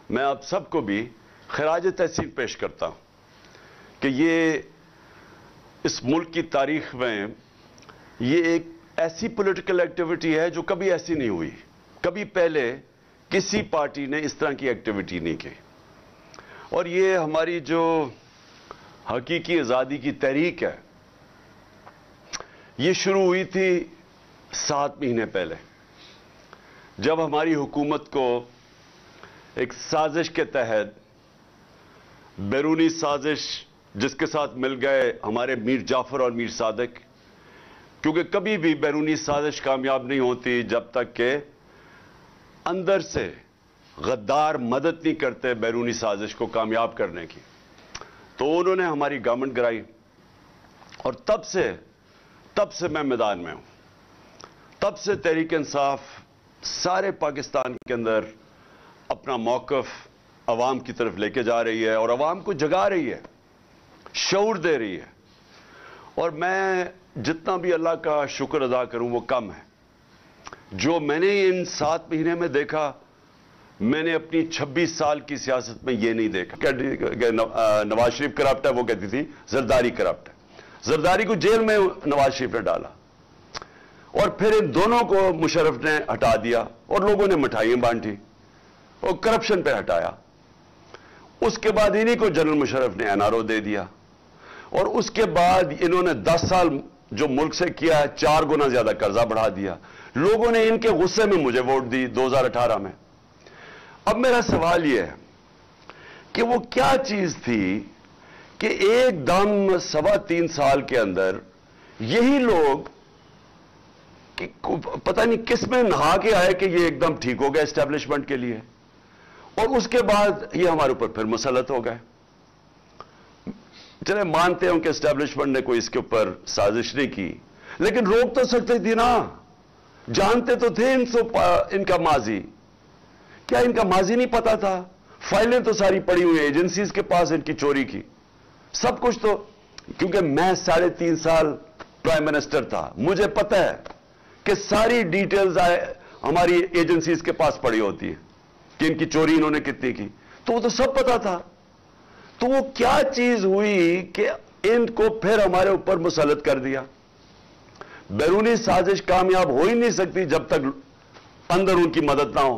میں آپ سب کو بھی خراج تحسین پیش کرتا ہوں کہ یہ اس ملک کی تاریخ میں یہ ایک ایسی پولیٹیکل ایکٹیویٹی ہے جو کبھی ایسی نہیں ہوئی. کبھی پہلے کسی پارٹی نے اس طرح کی ایکٹیویٹی نہیں کی. اور یہ ہماری جو حقیقی آزادی کی تحریک ہے یہ شروع ہوئی تھی 7 مہینے پہلے، جب ہماری حکومت کو ایک سازش کے تحت، بیرونی سازش جس کے ساتھ مل گئے ہمارے میر جعفر اور میر صادق، کیونکہ کبھی بھی بیرونی سازش کامیاب نہیں ہوتی جب تک کہ اندر سے غدار مدد نہیں کرتے بیرونی سازش کو کامیاب کرنے کی. تو انہوں نے ہماری گورنمنٹ گرائی اور تب سے میں میدان میں ہوں. تب سے تحریک انصاف سارے پاکستان کے اندر اپنا موقف عوام کی طرف لے کے جا رہی ہے اور عوام کو جگا رہی ہے، شعور دے رہی ہے. اور میں جتنا بھی اللہ کا شکر ادا کروں وہ کم ہے. جو میں نے ان 7 مہینے میں دیکھا، میں نے اپنی 26 سال کی سیاست میں یہ نہیں دیکھا. نواز شریف کرپٹ ہے، وہ کہتی تھی زرداری کرپٹ ہے. زرداری کو جیل میں نواز شریف نے ڈالا اور پھر ان دونوں کو مشرف نے ہٹا دیا اور لوگوں نے مٹھائیاں بانٹی اور کرپشن پہ ہٹایا. اس کے بعد انہی کو جنرل مشرف نے NRO دے دیا اور اس کے بعد انہوں نے 10 سال جو ملک سے کیا ہے 4 گنا زیادہ قرضہ بڑھا دیا. لوگوں نے ان کے غصے میں مجھے ووٹ دی 2018 میں. اب میرا سوال یہ ہے کہ وہ کیا چیز تھی کہ ایک دم 3.25 سال کے اندر یہی لوگ پتہ نہیں کس میں نہا کے آئے کہ یہ ایک دم ٹھیک ہو گیا اسٹیبلشمنٹ کے لیے، اور اس کے بعد یہ ہمارے اوپر پھر مسلط ہو گئے. چلے مانتے ہوں کہ اسٹیبلشمنٹ نے کوئی اس کے اوپر سازش نہیں کی، لیکن روک تو سکتے تھی نا. جانتے تو تھے ان کا ماضی. کیا ان کا ماضی نہیں پتا تھا؟ فائلیں تو ساری پڑی ہوئی ایجنسیز کے پاس ان کی چوری کی سب کچھ. تو کیونکہ میں 3.5 سال پرائم منسٹر تھا، مجھے پتہ ہے کہ ساری ڈیٹیلز ہماری ایجنسیز کے پاس پڑی ہوتی ہے کہ ان کی چوری انہوں نے کتنی کی. تو وہ تو سب پتا تھا. تو وہ کیا چیز ہوئی کہ ان کو پھر ہمارے اوپر مسلط کر دیا؟ بیرونی سازش کامیاب ہو ہی نہیں سکتی جب تک اندر ان کی مدد نہ ہو.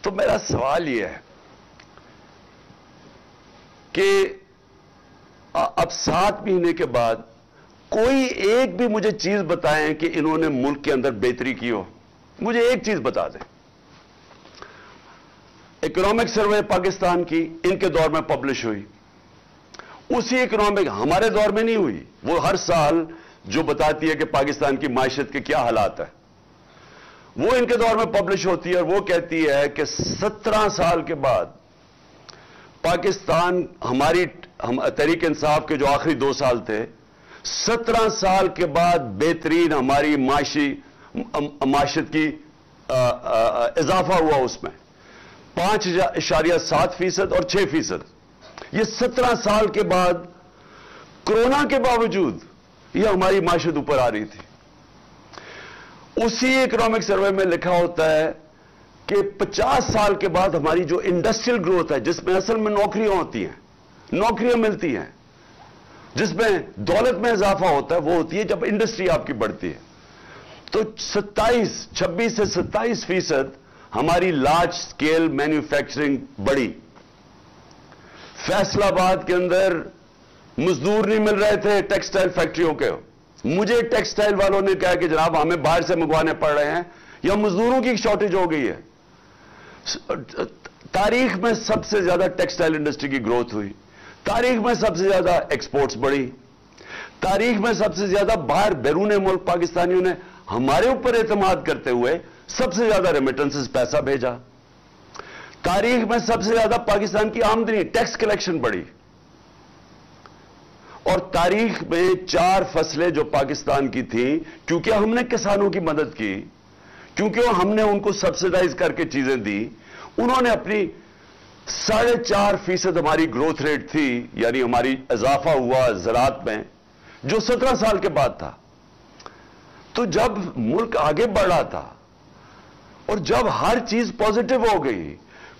تو میرا سوال یہ ہے کہ اب 7 مہینے کے بعد کوئی ایک بھی مجھے چیز بتائیں کہ انہوں نے ملک کے اندر بہتری کی ہو. مجھے ایک چیز بتا دیں. اکنامک سروے پاکستان کی ان کے دور میں پبلش ہوئی، اسی اکنامک ہمارے دور میں نہیں ہوئی. وہ ہر سال جو بتاتی ہے کہ پاکستان کی معیشت کے کیا حالات ہیں، وہ ان کے دور میں پبلش ہوتی ہے اور وہ کہتی ہے کہ 17 سال کے بعد پاکستان، ہماری تحریک انصاف کے جو آخری 2 سال تھے، 17 سال کے بعد بہترین ہماری معیشت کی اضافہ ہوا. اس میں 5.7% اور 6%. یہ 17 سال کے بعد کورونا کے باوجود یہ ہماری معیشت اوپر آ رہی تھی. اسی اکنامک سروے میں لکھا ہوتا ہے کہ 50 سال کے بعد ہماری جو انڈسٹریل گروتھ ہے، جس میں اصل میں نوکریاں ہوتی ہیں، نوکریاں ملتی ہیں، جس میں دولت میں اضافہ ہوتا ہے، وہ ہوتی ہے جب انڈسٹری آپ کی بڑھتی ہے. تو 26 سے 27% ہماری لارج سکیل مینوفیکچرنگ بڑی. فیصل آباد کے اندر مزدور نہیں مل رہے تھے ٹیکسٹائل فیکٹریوں کے. مجھے ٹیکسٹائل والوں نے کہا کہ جناب ہمیں باہر سے منگوانے پڑ رہے ہیں یا مزدوروں کی شارٹیج ہو گئی ہے. تاریخ میں سب سے زیادہ ٹیکسٹائل انڈسٹری کی گروتھ ہوئی. تاریخ میں سب سے زیادہ ایکسپورٹس بڑھی. تاریخ میں سب سے زیادہ باہر بیرون ملک پاکستانیوں نے ہمارے اوپر اعتماد کرتے ہوئے سب سے زیادہ ریمیٹنسز پیسہ بھیجا. تاریخ میں سب سے زیادہ پاکستان کی آمدنی، ٹیکس کلیکشن بڑھی. اور تاریخ میں 4 فصلیں جو پاکستان کی تھیں، کیونکہ ہم نے کسانوں کی مدد کی، کیونکہ ہم نے ان کو سبسیڈائز کر کے چیزیں دی، انہوں نے اپنی 4.5% ہماری گروتھ ریٹ تھی، یعنی ہماری اضافہ ہوا زراعت میں، جو 17 سال کے بعد تھا. تو جب ملک آگے بڑھ رہا تھا اور جب ہر چیز پازیٹو ہو گئی،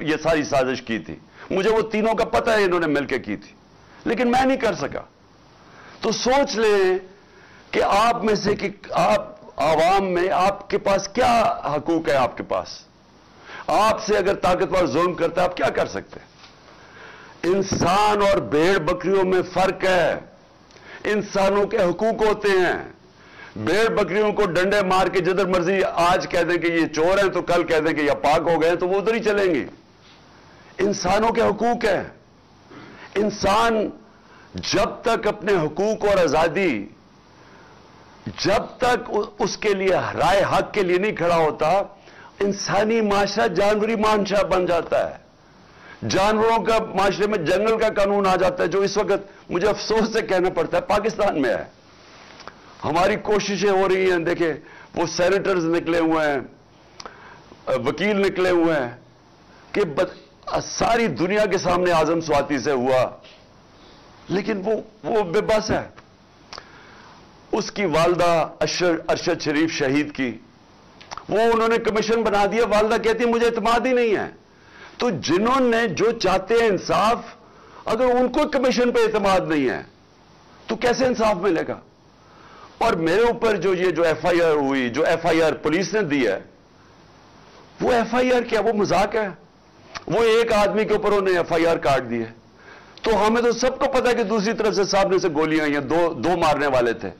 یہ ساری سازش کی تھی. مجھے وہ تینوں کا پتہ ہے انہوں نے مل کے کی تھی, لیکن میں نہیں کر سکا. تو سوچ لیں کہ آپ میں سے کہ آپ عوام میں آپ کے پاس کیا حقوق ہے. آپ کے پاس, آپ سے اگر طاقتور ظلم کرتا ہے آپ کیا کر سکتے ہیں؟ انسان اور بھیڑ بکریوں میں فرق ہے. انسانوں کے حقوق ہوتے ہیں. بھیڑ بکریوں کو ڈنڈے مار کے جدھر مرضی آج کہہ دیں کہ یہ چور ہیں تو کل کہہ دیں کہ یہ پاک ہو گئے تو وہ ادھر ہی چلیں گے. انسانوں کے حقوق ہیں. انسان جب تک اپنے حقوق اور آزادی, جب تک اس کے لیے رائے حق کے لیے نہیں کھڑا ہوتا, انسانی معاشرہ جانوری معاشرہ بن جاتا ہے. جانوروں کا معاشرے میں جنگل کا قانون آ جاتا ہے, جو اس وقت مجھے افسوس سے کہنا پڑتا ہے پاکستان میں ہے. ہماری کوششیں ہو رہی ہیں, دیکھیں وہ سینیٹرز نکلے ہوئے ہیں, وکیل نکلے ہوئے ہیں کہ ساری دنیا کے سامنے اعظم سواتی سے ہوا, لیکن وہ بے بس ہے. اس کی والدہ ارشد شریف شہید کی, وہ انہوں نے کمیشن بنا دیا. والدہ کہتی ہے مجھے اعتماد ہی نہیں ہے. تو جنہوں نے جو چاہتے ہیں انصاف, اگر ان کو کمیشن پہ اعتماد نہیں ہے تو کیسے انصاف ملے گا؟ اور میرے اوپر جو ایف آئی آر ہوئی, جو ایف آئی آر پولیس نے دی ہے, وہ ایف آئی آر کیا, وہ مذاق ہے. وہ ایک آدمی کے اوپر انہوں نے ایف آئی آر کاٹ دی ہے. تو ہمیں تو سب کو پتا ہے کہ دوسری طرف سے سامنے سے گولیاں آئی ہیں, دو مارنے والے تھے.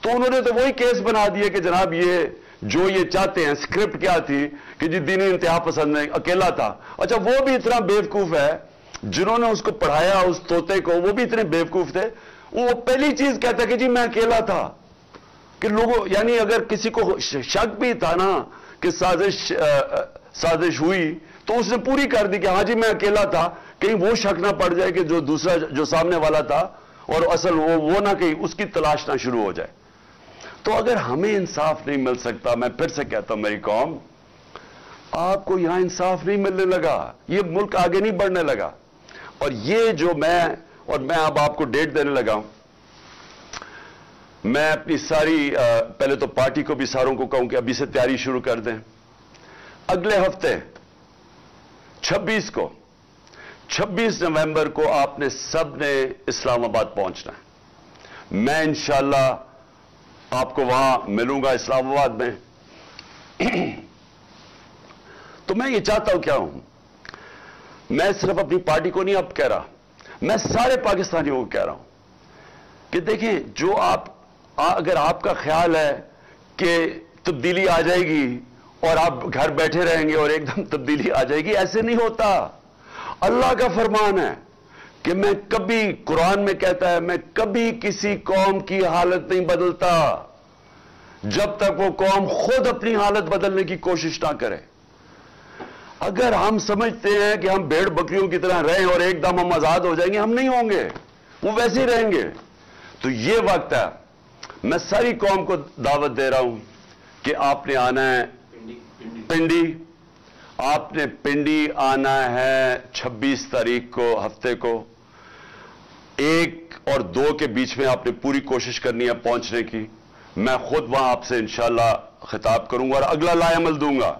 تو انہوں نے تو وہی کیس بنا دیے کہ جناب یہ جو یہ چاہتے ہیں. اسکرپٹ کیا تھی کہ جی دینی انتہا پسند میں اکیلا تھا. اچھا وہ بھی اتنا بیوقوف ہے, جنہوں نے اس کو پڑھایا اس طوطے کو, وہ بھی اتنے بیوقوف تھے. وہ پہلی چیز کہتا ہے کہ جی میں اکیلا تھا. کہ لوگوں, یعنی اگر کسی کو شک بھی تھا نا کہ سازش ہوئی تو اس نے پوری کر دی کہ ہاں جی میں اکیلا تھا, کہیں وہ شک نہ پڑ جائے کہ جو دوسرا جو سامنے والا تھا اور اصل وہ نہ کہیں اس کی تلاش نہ شروع ہو جائے. تو اگر ہمیں انصاف نہیں مل سکتا, میں پھر سے کہتا ہوں میری قوم, آپ کو یہاں انصاف نہیں ملنے لگا, یہ ملک آگے نہیں بڑھنے لگا. اور یہ جو میں اب آپ کو ڈیٹ دینے لگا ہوں, میں اپنی ساری پہلے تو پارٹی کو بھی ساروں کو کہوں کہ ابھی سے تیاری شروع کر دیں. اگلے ہفتے 26 نومبر کو آپ نے سب نے اسلام آباد پہنچنا ہے. میں انشاءاللہ آپ کو وہاں ملوں گا اسلام آباد میں. تو میں یہ چاہتا ہوں, کیا ہوں, میں صرف اپنی پارٹی کو نہیں اب کہہ رہا, میں سارے پاکستانیوں کو کہہ رہا ہوں کہ دیکھیں, جو اگر آپ کا خیال ہے کہ تبدیلی آ جائے گی اور آپ گھر بیٹھے رہیں گے اور ایک دم تبدیلی آ جائے گی, ایسے نہیں ہوتا. اللہ کا فرمان ہے کہ میں کبھی, قرآن میں کہتا ہے, میں کبھی کسی قوم کی حالت نہیں بدلتا جب تک وہ قوم خود اپنی حالت بدلنے کی کوشش نہ کرے. اگر ہم سمجھتے ہیں کہ ہم بھیڑ بکریوں کی طرح رہیں اور ایک دم ہم آزاد ہو جائیں گے, ہم نہیں ہوں گے, وہ ویسے ہی رہیں گے. تو یہ وقت ہے, میں ساری قوم کو دعوت دے رہا ہوں کہ آپ نے آنا ہے پنڈی. آپ نے پنڈی آنا ہے 26 تاریخ کو, ہفتے کو. 1 اور 2 کے بیچ میں آپ نے پوری کوشش کرنی ہے پہنچنے کی. میں خود وہاں آپ سے انشاءاللہ خطاب کروں گا اور اگلا لائے عمل دوں گا.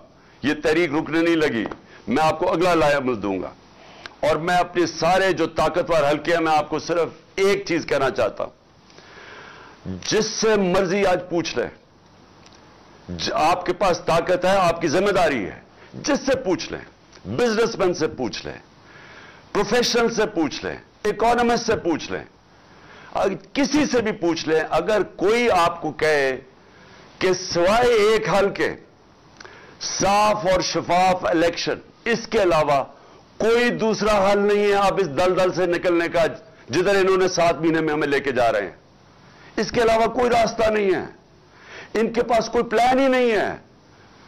یہ تحریک رکنے نہیں لگی, میں آپ کو اگلا لائے عمل دوں گا. اور میں اپنے سارے جو طاقتور حلقے ہیں, میں آپ کو صرف ایک چیز کہنا چاہتا ہوں, جس سے مرضی آج پوچھ لیں, آپ کے پاس طاقت ہے, آپ کی ذمہ داری ہے, جس سے پوچھ لیں, بزنس مین سے پوچھ لیں, پروفیشنل سے پوچھ لیں, اکانومسٹ سے پوچھ لیں, کسی سے بھی پوچھ لیں. اگر کوئی آپ کو کہے کہ سوائے ایک حل کے, صاف اور شفاف الیکشن, اس کے علاوہ کوئی دوسرا حل نہیں ہے آپ اس دلدل سے نکلنے کا جدھر انہوں نے 7 مہینے میں ہمیں لے کے جا رہے ہیں, اس کے علاوہ کوئی راستہ نہیں ہے. ان کے پاس کوئی پلان ہی نہیں ہے.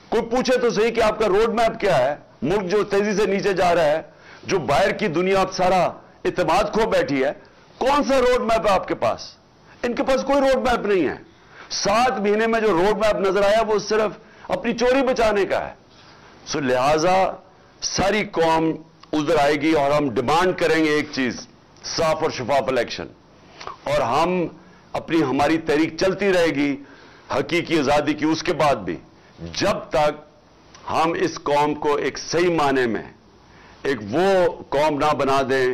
کوئی پوچھے تو صحیح کہ آپ کا روڈ میپ کیا ہے. ملک جو تیزی سے نیچے جا رہا ہے, جو باہر کی دنیا اب سارا اعتماد کھو بیٹھی ہے, کون سا روڈ میپ ہے آپ کے پاس؟ ان کے پاس کوئی روڈ میپ نہیں ہے. 7 مہینے میں جو روڈ میپ نظر آیا وہ صرف اپنی چوری بچانے کا ہے. سو لہذا ساری قوم ادھر آئے گی اور ہم ڈیمانڈ کریں گے ایک چیز, صاف اور شفاف الیکشن. اور ہماری تحریک چلتی رہے گی حقیقی آزادی کی. اس کے بعد بھی جب تک ہم اس قوم کو ایک صحیح معنی میں ایک وہ قوم نہ بنا دیں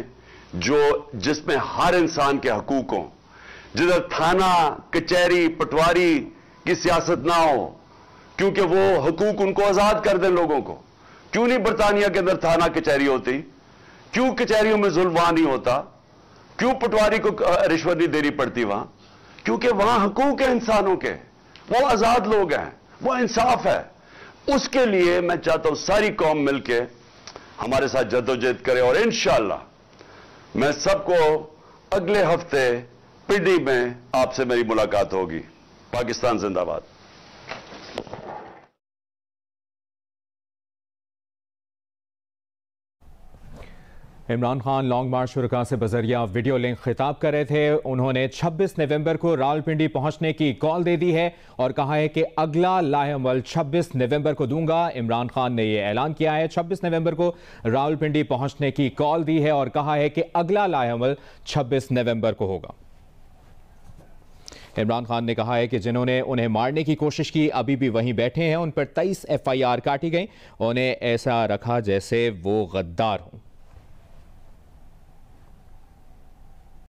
جس میں ہر انسان کے حقوق ہوں، جدھر تھانہ کچہری پٹواری کی سیاست نہ ہو، کیونکہ وہ حقوق ان کو آزاد کر دیں لوگوں کو۔ کیوں نہیں برطانیہ کے اندر تھانہ کچہری ہوتی؟ کیوں کچہریوں میں ظلم وہاں نہیں ہوتا؟ کیوں پٹواری کو رشوت نہیں دینی پڑتی وہاں؟ کیونکہ وہاں حقوق ہیں انسانوں کے، وہ آزاد لوگ ہیں، وہ انصاف ہے۔ اس کے لیے میں چاہتا ہوں ساری قوم مل کے ہمارے ساتھ جدوجہد کرے، اور انشاءاللہ میں سب کو اگلے ہفتے پنڈی میں آپ سے میری ملاقات ہوگی۔ پاکستان زندہ باد۔ عمران خان لانگ مارچ شرکاء سے بذریعہ ویڈیو لنک خطاب کر رہے تھے۔ انہوں نے 26 نومبر کو راولپنڈی پہنچنے کی کال دے دی ہے اور کہا ہے کہ اگلا لائحہ عمل 26 نومبر کو دوں گا۔ عمران خان نے یہ اعلان کیا ہے، 26 نومبر کو راولپنڈی پہنچنے کی کال دی ہے اور کہا ہے کہ اگلا لائحہ عمل 26 نومبر کو ہوگا۔ عمران خان نے کہا ہے کہ جنہوں نے انہیں مارنے کی کوشش کی ابھی بھی وہیں بیٹھے ہیں، ان پر 23 FIR کاٹی گئیں، انہیں ایسا رکھا جیسے وہ غدار ہوں۔